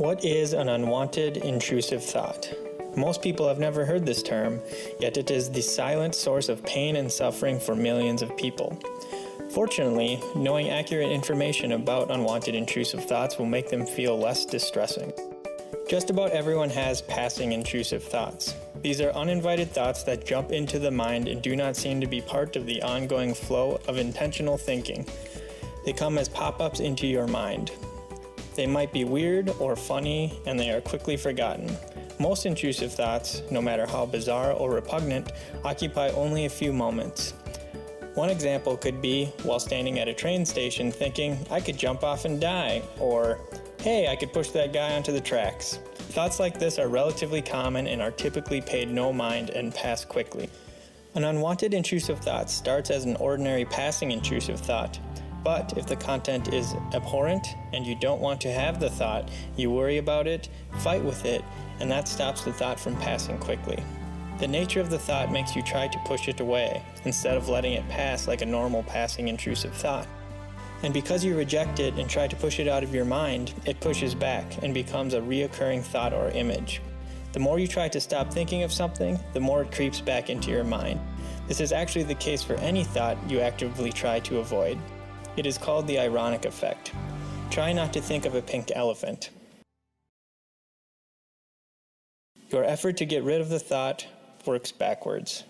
What is an unwanted intrusive thought? Most people have never heard this term, yet it is the silent source of pain and suffering for millions of people. Fortunately, knowing accurate information about unwanted intrusive thoughts will make them feel less distressing. Just about everyone has passing intrusive thoughts. These are uninvited thoughts that jump into the mind and do not seem to be part of the ongoing flow of intentional thinking. They come as pop-ups into your mind. They might be weird or funny, and they are quickly forgotten. Most intrusive thoughts, no matter how bizarre or repugnant, occupy only a few moments. One example could be while standing at a train station thinking, I could jump off and die, or, hey, I could push that guy onto the tracks. Thoughts like this are relatively common and are typically paid no mind and pass quickly. An unwanted intrusive thought starts as an ordinary passing intrusive thought. But if the content is abhorrent and you don't want to have the thought, you worry about it, fight with it, and that stops the thought from passing quickly. The nature of the thought makes you try to push it away, instead of letting it pass like a normal passing intrusive thought. And because you reject it and try to push it out of your mind, it pushes back and becomes a reoccurring thought or image. The more you try to stop thinking of something, the more it creeps back into your mind. This is actually the case for any thought you actively try to avoid. It is called the ironic effect. Try not to think of a pink elephant. Your effort to get rid of the thought works backwards.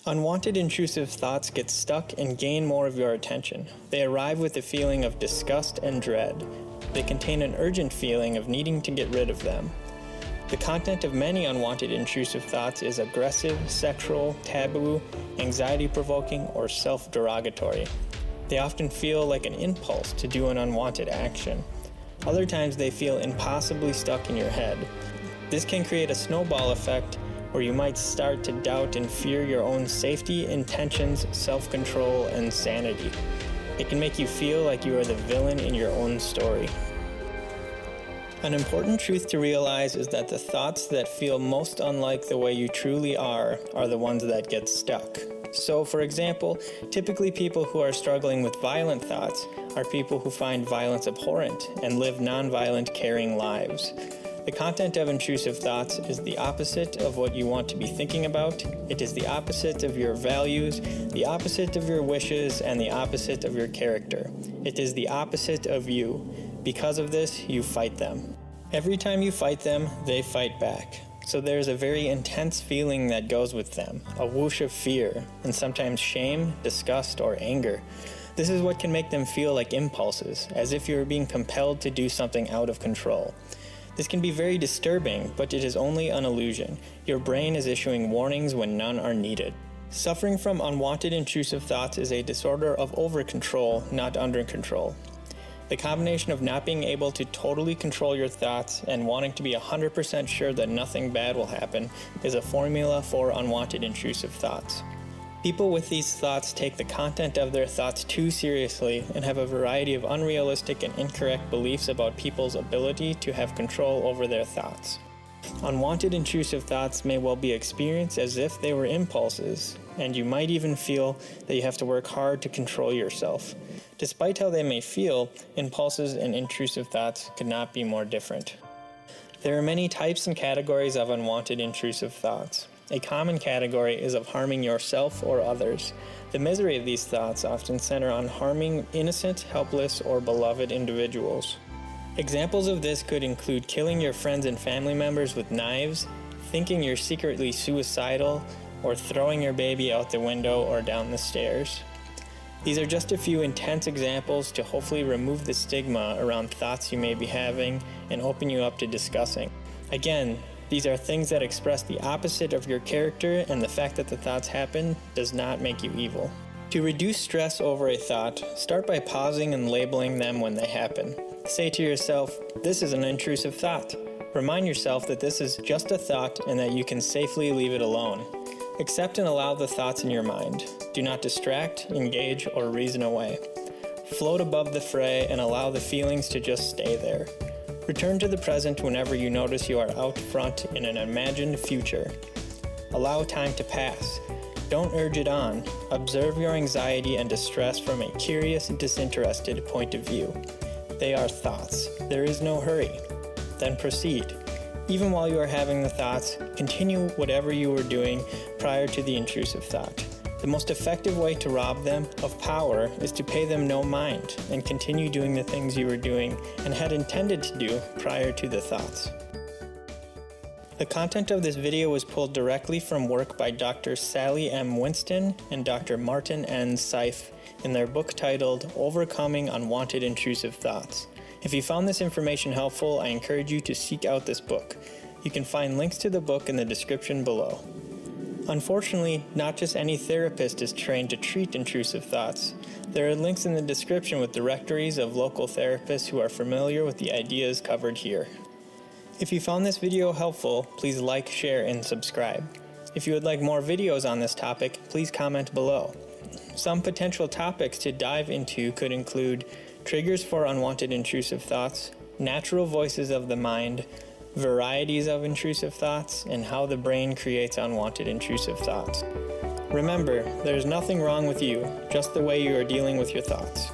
Unwanted intrusive thoughts get stuck and gain more of your attention. They arrive with a feeling of disgust and dread. They contain an urgent feeling of needing to get rid of them. The content of many unwanted intrusive thoughts is aggressive, sexual, taboo, anxiety-provoking, or self-derogatory. They often feel like an impulse to do an unwanted action. Other times they feel impossibly stuck in your head. This can create a snowball effect where you might start to doubt and fear your own safety, intentions, self-control, and sanity. It can make you feel like you are the villain in your own story. An important truth to realize is that the thoughts that feel most unlike the way you truly are the ones that get stuck. So, for example, typically people who are struggling with violent thoughts are people who find violence abhorrent and live non-violent, caring lives. The content of intrusive thoughts is the opposite of what you want to be thinking about. It is the opposite of your values, the opposite of your wishes, and the opposite of your character. It is the opposite of you. Because of this, you fight them. Every time you fight them, they fight back. So there's a very intense feeling that goes with them, a whoosh of fear, and sometimes shame, disgust, or anger. This is what can make them feel like impulses, as if you are being compelled to do something out of control. This can be very disturbing, but it is only an illusion. Your brain is issuing warnings when none are needed. Suffering from unwanted intrusive thoughts is a disorder of over-control, not under-control. The combination of not being able to totally control your thoughts and wanting to be 100% sure that nothing bad will happen is a formula for unwanted intrusive thoughts. People with these thoughts take the content of their thoughts too seriously and have a variety of unrealistic and incorrect beliefs about people's ability to have control over their thoughts. Unwanted intrusive thoughts may well be experienced as if they were impulses, and you might even feel that you have to work hard to control yourself. Despite how they may feel, impulses and intrusive thoughts could not be more different. There are many types and categories of unwanted intrusive thoughts. A common category is of harming yourself or others. The misery of these thoughts often center on harming innocent, helpless, or beloved individuals. Examples of this could include killing your friends and family members with knives, thinking you're secretly suicidal, or throwing your baby out the window or down the stairs. These are just a few intense examples to hopefully remove the stigma around thoughts you may be having and open you up to discussing. Again, these are things that express the opposite of your character, and the fact that the thoughts happen does not make you evil. To reduce stress over a thought, start by pausing and labeling them when they happen. Say to yourself, this is an intrusive thought. Remind yourself that this is just a thought and that you can safely leave it alone. Accept and allow the thoughts in your mind. Do not distract, engage, or reason away. Float above the fray and allow the feelings to just stay there. Return to the present whenever you notice you are out front in an imagined future. Allow time to pass. Don't urge it on. Observe your anxiety and distress from a curious, disinterested point of view. They are thoughts. There is no hurry. Then proceed. Even while you are having the thoughts, continue whatever you were doing prior to the intrusive thought. The most effective way to rob them of power is to pay them no mind and continue doing the things you were doing and had intended to do prior to the thoughts. The content of this video was pulled directly from work by Dr. Sally M. Winston and Dr. Martin N. Seif in their book titled Overcoming Unwanted Intrusive Thoughts. If you found this information helpful, I encourage you to seek out this book. You can find links to the book in the description below. Unfortunately, not just any therapist is trained to treat intrusive thoughts. There are links in the description with directories of local therapists who are familiar with the ideas covered here. If you found this video helpful, please like, share, and subscribe. If you would like more videos on this topic, please comment below. Some potential topics to dive into could include triggers for unwanted intrusive thoughts, natural voices of the mind, varieties of intrusive thoughts, and how the brain creates unwanted intrusive thoughts. Remember, there's nothing wrong with you, just the way you are dealing with your thoughts.